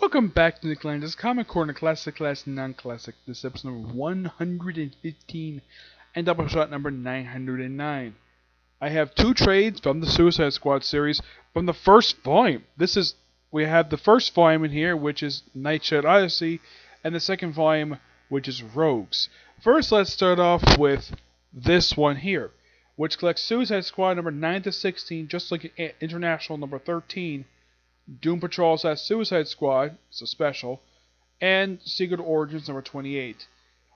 Welcome back to Nick Landis Comic Corner, Classic, Non-Classic. This is episode number 115 and Doubleshot number 909. I have two trades from the Suicide Squad series from the first volume. We have the first volume in here, which is Nightshade Odyssey, and the second volume, which is Rouges. First, let's start off with this one here, which collects Suicide Squad number 9 to 16, just like International number 13. Doom Patrol / Suicide Squad, it's a special, and Secret Origins number 28.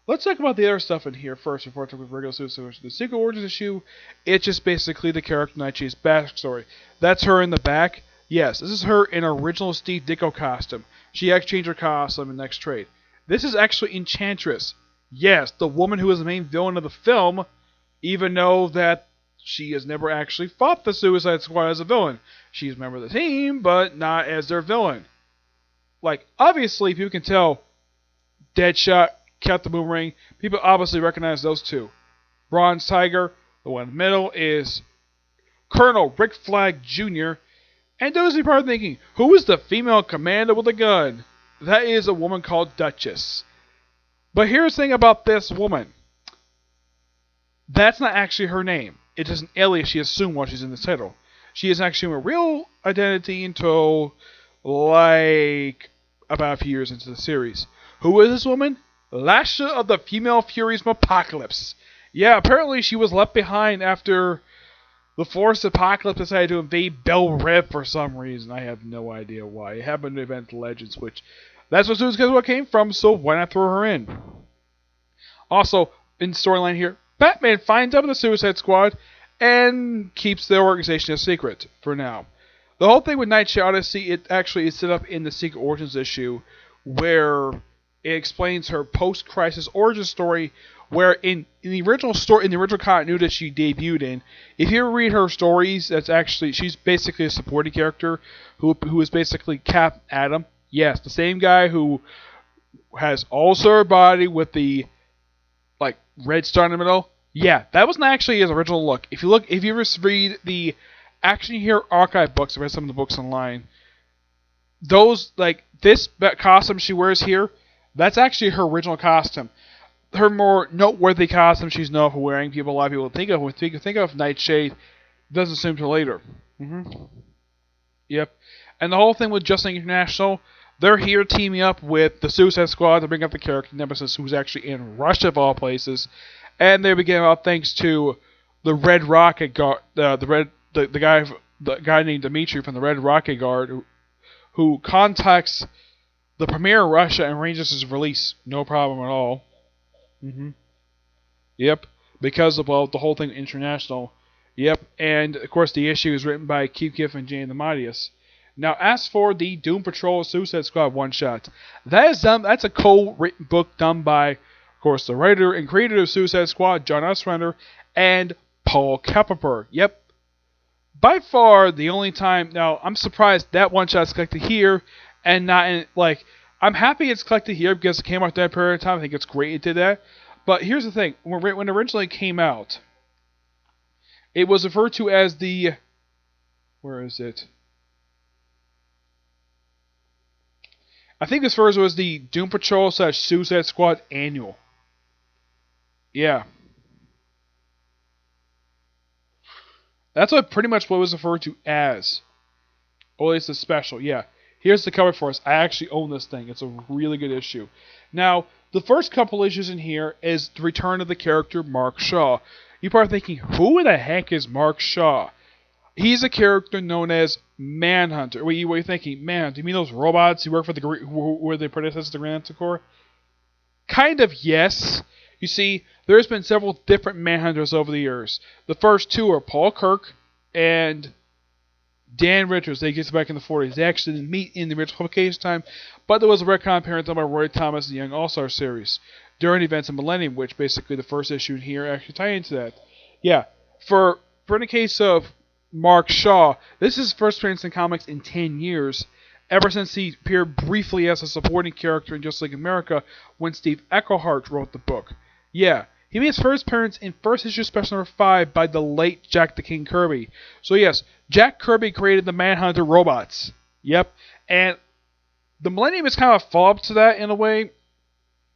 Let's talk about the other stuff in here first before I talk about regular Suicide Squad. The Secret Origins issue, it's just basically the character Nightshade's backstory. That's her in the back. Yes, this is her in original Steve Ditko costume. She actually changed her costume in the next trade. This is actually Enchantress. Yes, the woman who is the main villain of the film, even though that she has never actually fought the Suicide Squad as a villain. She's a member of the team, but not as their villain. Like, obviously, people can tell Deadshot, Captain Boomerang, people obviously recognize those two. Bronze Tiger, the one in the middle, is Colonel Rick Flag Jr., and those of you probably thinking, who is the female commander with a gun? That is a woman called Duchess. But here's the thing about this woman. That's not actually her name. It is an alias she assumed while she's in the title. She is actually a real identity until, like, about a few years into the series. Who is this woman? Lasha of the Female Furies from Apocalypse. Yeah, apparently she was left behind after the Force Apocalypse decided to invade Belle Reve for some reason. I have no idea why. It happened to Event Legends, which that's what Suicide Squad came from, so why not throw her in? Also, in storyline here, Batman finds out the Suicide Squad and keeps their organization a secret for now. The whole thing with Nightshade Odyssey, it actually is set up in the Secret Origins issue, where it explains her post-crisis origin story. Where in the original story, in the original continuity that she debuted in, if you ever read her stories, she's basically a supporting character who is basically Cap Adam. Yes, the same guy who has also her body with the red star in the middle. Yeah, that wasn't actually his original look. If you ever read the Action Hero archive books, I read some of the books online. Those this costume she wears here, that's actually her original costume. Her more noteworthy costume she's known for wearing. A lot of people think of when you think of Nightshade, doesn't seem to later. Yep, and the whole thing with Justice International. They're here teaming up with the Suicide Squad to bring up the character Nemesis, who's actually in Russia of all places, and they begin out thanks to the Red Rocket Guard, the guy named Dimitri from the Red Rocket Guard, who contacts the Premier of Russia and arranges his release. No problem at all. Yep, because of the whole thing international. Yep, and of course the issue is written by Keith Giffen and Jane Mightiest. Now, as for the Doom Patrol Suicide Squad one-shot, that's a co-written book done by, of course, the writer and creator of Suicide Squad, John Ostrander, and Paul Kupperberg. Yep. By far, the only time... Now, I'm surprised that one-shot's collected here, and not in... I'm happy it's collected here because it came out that period of time. I think it's great it did that. But here's the thing. When it originally came out, it was referred to as the... Where is it? I think this first was the Doom Patrol / Suicide Squad Annual. Yeah. That's pretty much what it was referred to as. Or at least the special, yeah. Here's the cover for us. I actually own this thing. It's a really good issue. Now, the first couple issues in here is the return of the character Mark Shaw. You're probably thinking, who the heck is Mark Shaw? He's a character known as Manhunter. What are you thinking? Man, do you mean those robots who work for who were the predecessors to Grand Corps? Kind of, yes. You see, there's been several different Manhunters over the years. The first two are Paul Kirk and Dan Richards. They get back in the 40s. They actually didn't meet in the original publication time, but there was a retcon appearance done by Roy Thomas in the Young All-Star series during events of Millennium, which basically the first issue in here actually tie into that. Yeah, for in the case of Mark Shaw, this is his first appearance in comics in 10 years, ever since he appeared briefly as a supporting character in Just Like America when Steve Eckelhart wrote the book. Yeah, he made his first appearance in first issue special number 5 by the late Jack the King Kirby. So yes, Jack Kirby created the Manhunter robots. Yep, and The Millennium is kind of a follow-up to that in a way,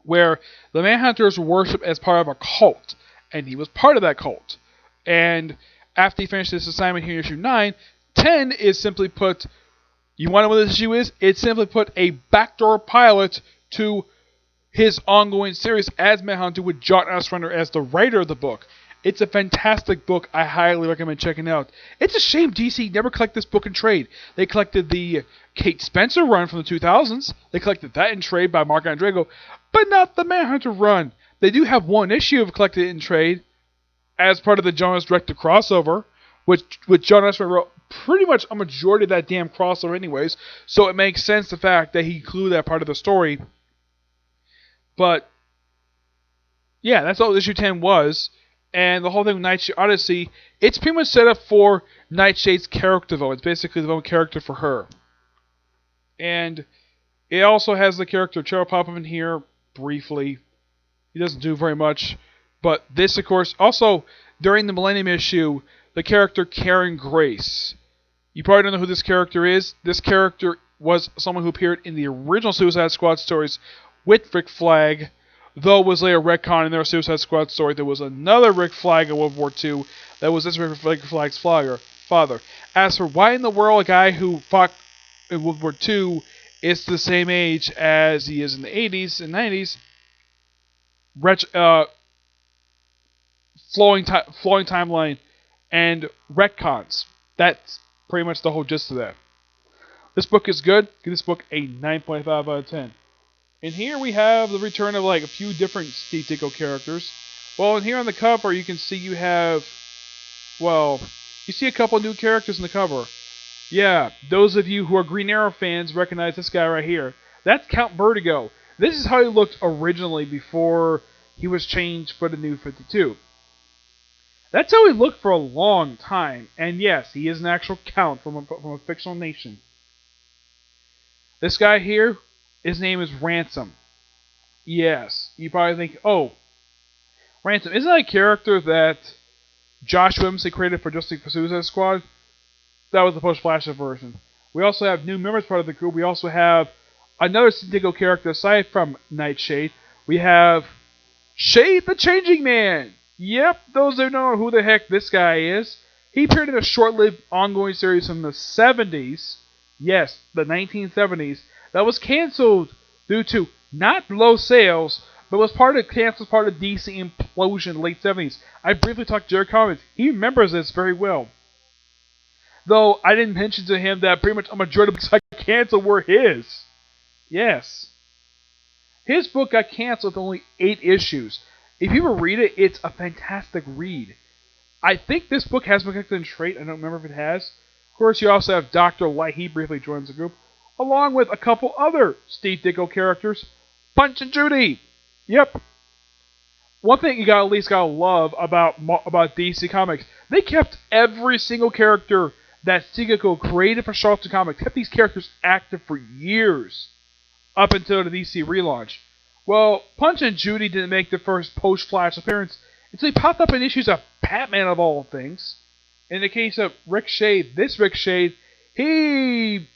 where the Manhunters were worshipped as part of a cult, and he was part of that cult. And after he finished this assignment here in issue 9, 10 is simply put, you want to know what this issue is? It's simply put a backdoor pilot to his ongoing series as Manhunter with John Ostrander as the writer of the book. It's a fantastic book. I highly recommend checking it out. It's a shame DC never collected this book in trade. They collected the Kate Spencer run from the 2000s. They collected that in trade by Mark Andrego, but not the Manhunter run. They do have one issue of collected in trade as part of the Jonas Director crossover, which John Ostrander wrote pretty much a majority of that damn crossover anyways, so it makes sense the fact that he included that part of the story. But yeah, that's all issue 10 was. And the whole thing with Nightshade Odyssey, it's pretty much set up for Nightshade's character, though. It's basically the own character for her. And it also has the character Cheryl pop up in here briefly. He doesn't do very much. But this, of course, also during the Millennium issue, the character Karen Grace. You probably don't know who this character is. This character was someone who appeared in the original Suicide Squad stories with Rick Flag, though was later retconned in their Suicide Squad story. There was another Rick Flag in World War II that was this Rick Flag's father. As for why in the world a guy who fought in World War II is the same age as he is in the 80s and 90s, flowing timeline and retcons. That's pretty much the whole gist of that. This book is good. Give this book a 9.5 out of 10. And here we have the return of like a few different Steve Ditko characters. Well, and here on the cover you can see you have, well, you see a couple new characters in the cover. Yeah, those of you who are Green Arrow fans recognize this guy right here. That's Count Vertigo. This is how he looked originally before he was changed for the New 52. That's how he looked for a long time. And yes, he is an actual Count from a fictional nation. This guy here, his name is Ransom. Yes, you probably think, oh, Ransom. Isn't that a character that Josh Williamson created for Justice for Suicide Squad? That was the post-Flash version. We also have new members part of the group. We also have another Ditko character aside from Nightshade. We have Shade the Changing Man. Yep, those who don't know who the heck this guy is. He appeared in a short-lived ongoing series from the 70s. Yes, the 1970s. That was canceled due to not low sales, but was part of DC implosion in the late 70s. I briefly talked to Jerry Collins. He remembers this very well. Though I didn't mention to him that pretty much a majority of books got canceled were his. Yes. His book got canceled with only 8 issues. If you ever read it, it's a fantastic read. I think this book has been collected in trade. I don't remember if it has. Of course, you also have Dr. Light. He briefly joins the group, along with a couple other Steve Ditko characters. Punch and Judy. Yep. One thing you at least gotta love about DC Comics, they kept every single character that Steve Ditko created for Charlton Comics, kept these characters active for years, up until the DC relaunch. Well, Punch and Judy didn't make their first post-Flash appearance until he popped up in issues of Batman of all things. In the case of Rick Shade, he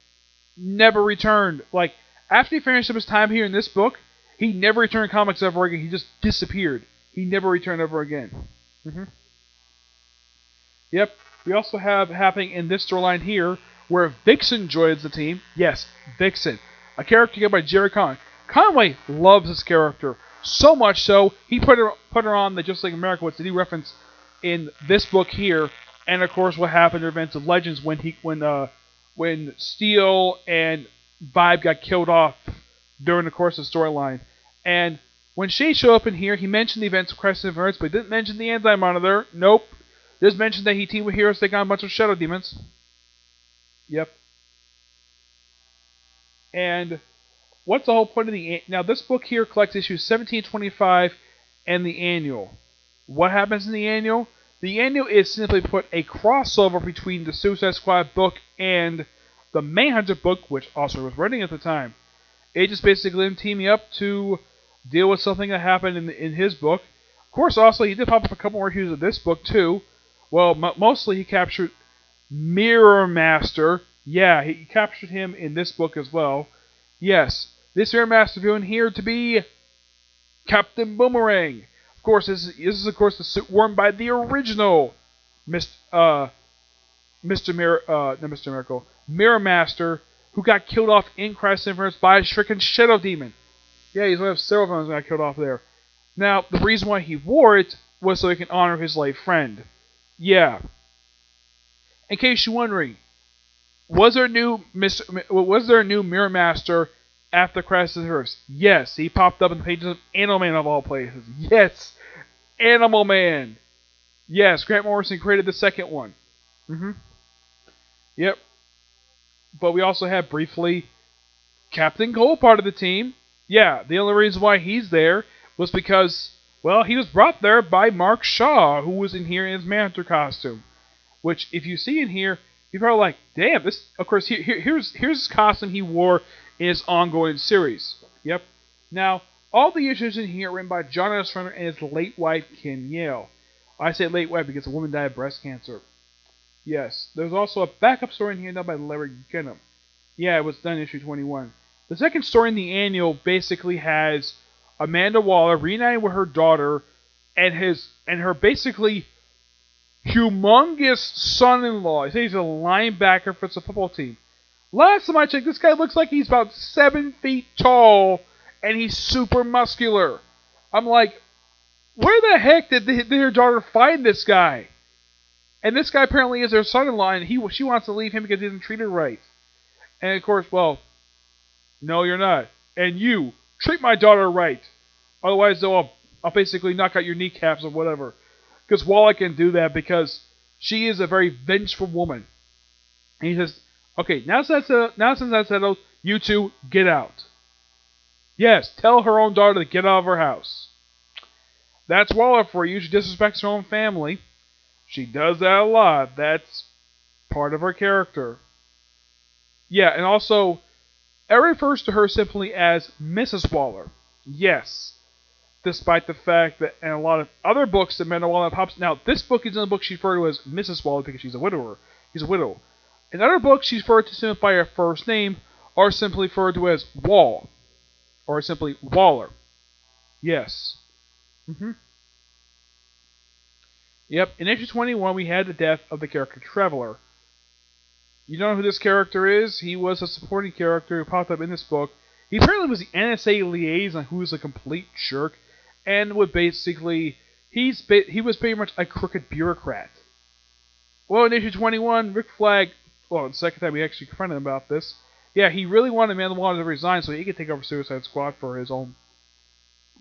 never returned. Like, after he finished up his time here in this book, he never returned to comics ever again. He just disappeared. He never returned ever again. Yep. We also have happening in this storyline here, where Vixen joins the team. Yes, Vixen. A character given by Jerry Conway. Conway loves this character. So much so, he put her on the Just Like America, which he referenced in this book here. And of course, what happened in Events of Legends when Steel and Vibe got killed off during the course of the storyline. And when Shade showed up in here, he mentioned the events of Crisis of Earth, but didn't mention the Anti-Monitor. Nope. Just mentioned that he teamed with heroes to take on a bunch of Shadow Demons. Yep. And what's the whole point of the... Now, this book here collects issues 1725 and the annual. What happens in the annual? The annual is simply put a crossover between the Suicide Squad book and the Manhunter book, which also was running at the time. It just basically him teaming up to deal with something that happened in his book. Of course, also, he did pop up a couple more issues of this book, too. Well, mostly he captured Mirror Master. Yeah, he captured him in this book as well. Yes, this Mirror Master villain here to be Captain Boomerang. Of course, this is of course the suit worn by the original Mr. Miracle, Mirror Master, who got killed off in Crisis Infinite by a freaking Shadow Demon. Yeah, he's one of several villains that got killed off there. Now, the reason why he wore it was so he can honor his late friend. Yeah. In case you're wondering, was there a new Mirror Master after Crisis Infinite? Yes, he popped up in the pages of Animal Man of all places. Yes, Animal Man. Yes, Grant Morrison created the second one. Yep. But we also have briefly Captain Cold part of the team. Yeah, the only reason why he's there was because, well, he was brought there by Mark Shaw, who was in here in his Manhunter costume. Which, if you see in here, you're probably like, damn, this, of course, here's his costume he wore in his ongoing series. Yep. Now, all the issues in here are written by John S. Runner and his late wife, Kim Yale. I say late wife because the woman died of breast cancer. Yes. There's also a backup story in here done by Larry Ginnam. Yeah, it was done in issue 21. The second story in the annual basically has Amanda Waller reunited with her daughter and her basically humongous son-in-law. He says he's a linebacker for the football team. Last time I checked, this guy looks like he's about 7 feet tall and he's super muscular. I'm like, where the heck did her daughter find this guy? And this guy apparently is her son-in-law, and she wants to leave him because he doesn't treat her right. And of course, well, no, you're not. And you, treat my daughter right. Otherwise, though, I'll basically knock out your kneecaps or whatever. Because Waller can do that because she is a very vengeful woman. And he says, okay, now since that's settled, you two, get out. Yes, tell her own daughter to get out of her house. That's Waller for you. She disrespects her own family. She does that a lot. That's part of her character. Yeah, and also, it refers to her simply as Mrs. Waller. Yes. Despite the fact that in a lot of other books that Amanda Waller pops... Now, this book is in the book she referred to as Mrs. Waller because she's a widower. She's a widow. In other books, she's referred to simply by her first name or simply referred to as Wall. Or simply Waller. Yes. Yep, in issue 21 we had the death of the character Traveler. You don't know who this character is? He was a supporting character who popped up in this book. He apparently was the NSA liaison who was a complete jerk and would basically... he was pretty much a crooked bureaucrat. Well, in issue 21, Rick Flag... Well, the second time we actually confronted him about this. Yeah, he really wanted Amanda Waller to resign so he could take over Suicide Squad for his own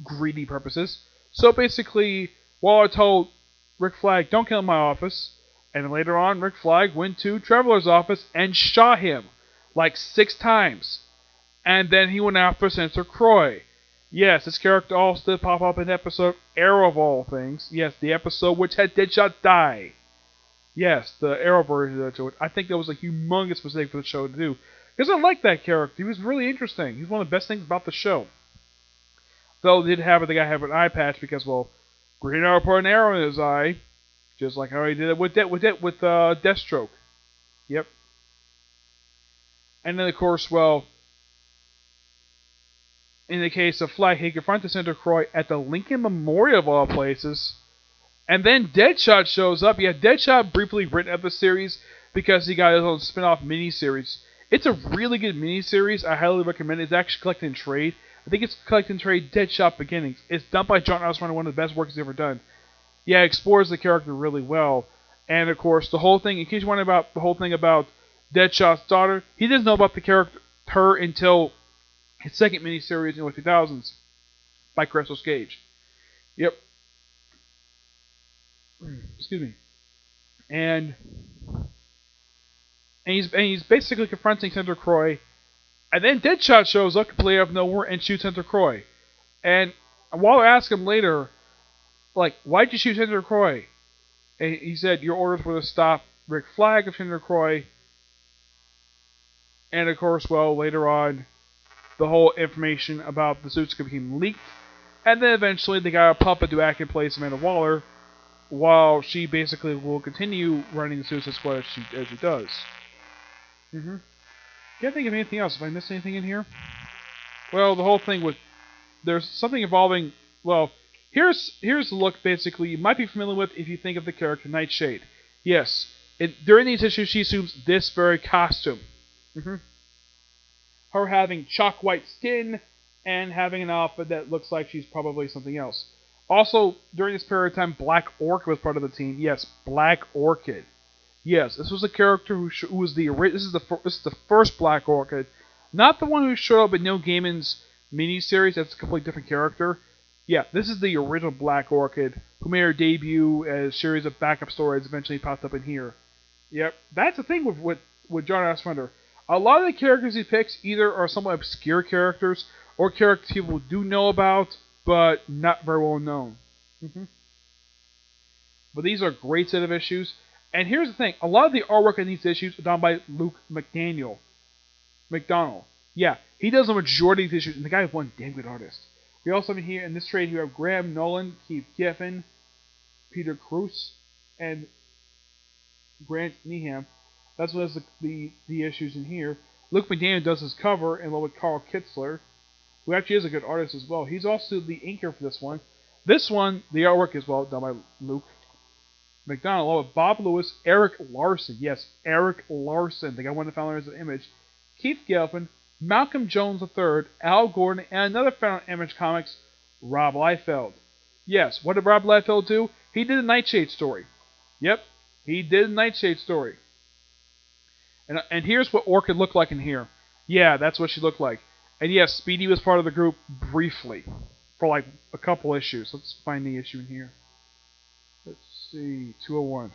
greedy purposes. So basically, Waller told Rick Flag, don't kill my office. And later on, Rick Flag went to Traveler's office and shot him like 6 times. And then he went after Senator Croy. Yes, this character also did pop up in the episode Arrow of all things. Yes, the episode which had Deadshot die. Yes, the Arrow version of the show. I think that was a humongous mistake for the show to do. Because I like that character. He was really interesting. He's one of the best things about the show. Though they did have the guy have an eye patch because, well, Green Arrow put an arrow in his eye. Just like how he did it with Deathstroke. Yep. And then, of course, well, in the case of Flag, he confronted Senator Croy at the Lincoln Memorial of all places. And then Deadshot shows up. Yeah, Deadshot briefly written up the series because he got his own spin-off miniseries. It's a really good miniseries. I highly recommend it. It's actually collect and trade. I think it's collect and trade Deadshot Beginnings. It's done by John Osborne, one of the best works he's ever done. Yeah, it explores the character really well. And of course, the whole thing, in case you're wondering about the whole thing about Deadshot's daughter, he didn't know about the character, her, until his second miniseries in the 2000s by Crystal Cage. Yep. Excuse me. And he's basically confronting Senator Croy. And then Deadshot shows up completely out of nowhere and shoots Senator Croy. And Waller asks him later, like, why'd you shoot Senator Croy? And he said, your orders were to stop Rick Flag of Senator Croy. And of course, well, later on, the whole information about the suits became leaked. And then eventually they got a puppet to act in place of Amanda Waller, while she basically will continue running the Suicide Squad as she does. Can't think of anything else. If I missed anything in here? Well, the whole thing with... There's something involving... Well, here's the look, basically, you might be familiar with if you think of the character Nightshade. Yes, during these issues, she assumes this very costume. Her having chalk white skin and having an outfit that looks like she's probably something else. Also, during this period of time, Black Orchid was part of the team. Yes, Black Orchid. Yes, this was a character who was the this is the first Black Orchid, not the one who showed up in Neil Gaiman's miniseries. That's a completely different character. Yeah, this is the original Black Orchid who made her debut as a series of backup stories. Eventually popped up in here. Yep, that's the thing with John Ostrander. A lot of the characters he picks either are somewhat obscure characters or characters people do know about, but not very well known. But these are a great set of issues. And here's the thing. A lot of the artwork in these issues are done by Luke McDonald. Yeah, he does the majority of these issues, and the guy is one damn good artist. We also have here in this trade, you have Graham Nolan, Keith Giffen, Peter Cruz, and Grant Neeham. That's what has the issues in here. Luke McDaniel does his cover, along with Carl Kitzler, who actually is a good artist as well. He's also the inker for this one. This one, the artwork is well done by Luke McDonald, along with Bob Lewis, Eric Larson. Yes, Eric Larson, the guy one of the founders of Image. Keith Gelfand, Malcolm Jones III, Al Gordon, and another founder of Image Comics, Rob Liefeld. Yes, what did Rob Liefeld do? He did a Nightshade story. Yep, he did a Nightshade story. And here's what Orchid looked like in here. Yeah, that's what she looked like. And yes, Speedy was part of the group briefly, for like a couple issues. Let's find the issue in here. Let's see, 201.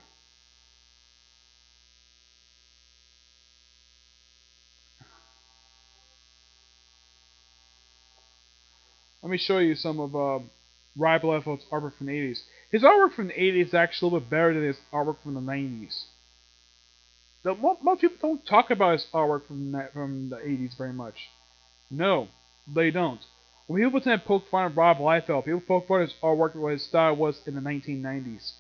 Let me show you some of Rob Liefeld's artwork from the 80s. His artwork from the 80s is actually a little bit better than his artwork from the 90s. Most people don't talk about his artwork from the 80s very much. No, they don't. When people tend to poke fun at Rob Liefeld, people poke fun at his artwork what his style was in the 1990s.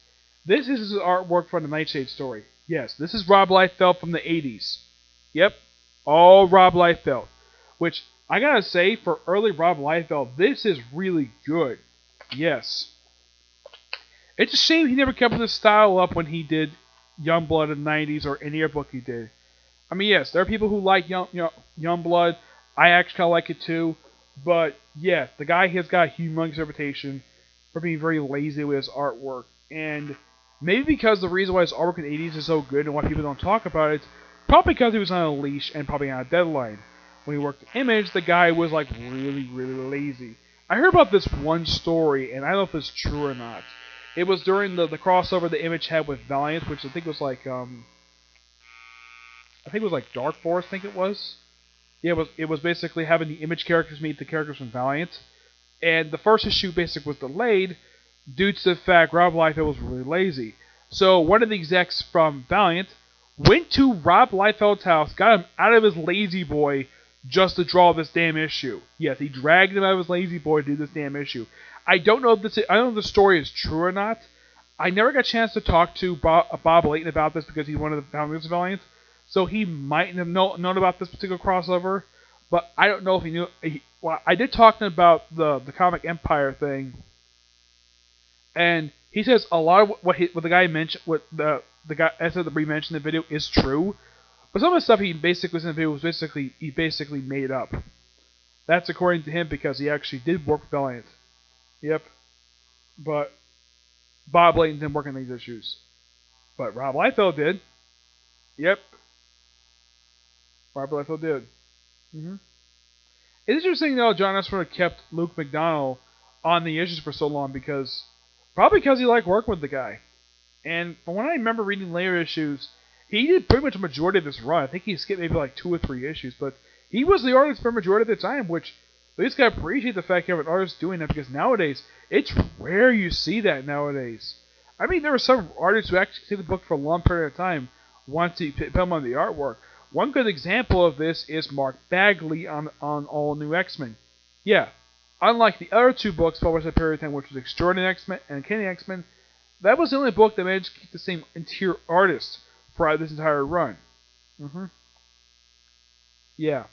This is his artwork from the Nightshade story. Yes, this is Rob Liefeld from the 80s. Yep, all Rob Liefeld. Which, I gotta say, for early Rob Liefeld, this is really good. Yes. It's a shame he never kept this style up when he did Youngblood in the 90s or any other book he did. I mean, yes, there are people who like Youngblood. I actually kind of like it too. But, yeah, the guy has got a humongous reputation for being very lazy with his artwork. And maybe because the reason why his artwork in the 80s is so good and why people don't talk about it, probably because he was on a leash and probably on a deadline. When he worked at Image, the guy was like really, really lazy. I heard about this one story, and I don't know if it's true or not. It was during the crossover the Image had with Valiant, which I think was like Dark Force. I think it was. Yeah, it was basically having the Image characters meet the characters from Valiant, and the first issue basically was delayed due to the fact Rob Liefeld was really lazy. So one of the execs from Valiant went to Rob Liefeld's house, got him out of his lazy boy just to draw this damn issue. Yes, he dragged him out of his lazy boy to do this damn issue. I don't know if the story is true or not. I never got a chance to talk to Bob Layton about this because he's one of the founders of Valiant, so he might have known about this particular crossover, but I don't know if he knew. Well, I did talk to him about the Comic Empire thing, and he says a lot of what the guy mentioned, what the guy said that we mentioned in the video is true, but some of the stuff he basically said in the video was basically made up. That's according to him because he actually did work with Valiant. Yep. But Bob Layton didn't work on these issues. But Rob Liefeld did. Yep. Rob Liefeld did. It's interesting though John Ostrander kept Luke McDonald on the issues for so long probably because he liked working with the guy. And from what I remember reading later issues, he did pretty much a majority of this run. I think he skipped maybe like 2 or 3 issues, but he was the artist for a majority of the time, which at least gotta appreciate the fact you have an artist doing that, because nowadays, it's rare you see that nowadays. I mean, there are some artists who actually take the book for a long period of time once you put them on the artwork. One good example of this is Mark Bagley on All New X-Men. Yeah, unlike the other 2 books published at the period of time, which was Extraordinary X-Men and Uncanny X-Men, that was the only book that managed to keep the same interior artist throughout this entire run. Yeah.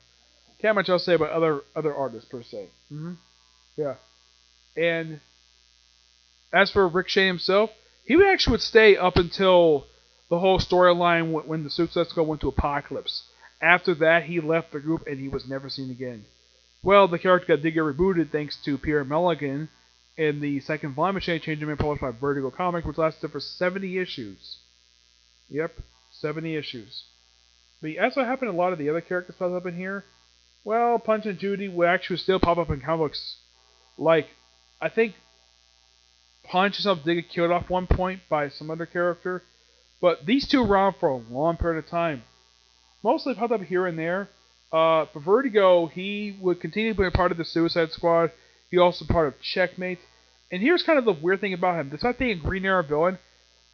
Can't much else say about other artists per se. Yeah. And as for Rick Shane himself, he would actually stay up until the whole storyline when the Suicide Squad went to Apocalypse. After that, he left the group and he was never seen again. Well, the character did get rebooted thanks to Pierre Milligan in the second volume of Change Man published by Vertigo Comics, which lasted for 70 issues. Yep, 70 issues. But as what happened to a lot of the other characters pop up in here, well, Punch and Judy will actually still pop up in comics. Like, I think Punch himself did get killed off one point by some other character, but these two were around for a long period of time. Mostly popped up here and there. For Vertigo, he would continue to be a part of the Suicide Squad. He also part of Checkmate. And here's kind of the weird thing about him. Despite being a Green Arrow villain,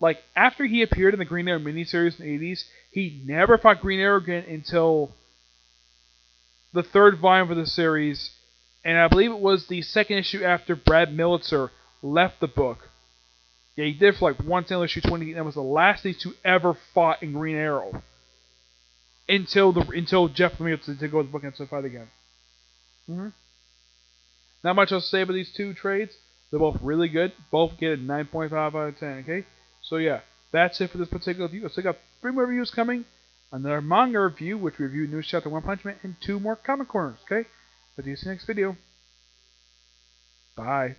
like, after he appeared in the Green Arrow miniseries in the 80s, he never fought Green Arrow again until the third volume of the series, and I believe it was the second issue after Brad Militzer left the book. Yeah, he did for like one single issue 20, and that was the last these two ever fought in Green Arrow. Until Jeff Lemire to go to the book and fight again. Not much else to say about these two trades. They're both really good. Both get a 9.5 out of 10, okay? So yeah, that's it for this particular review. So I got 3 more reviews coming. Another manga review, which we review News Chapter 1 Punch Man, and 2 more comic corners, okay? But see you in the next video. Bye.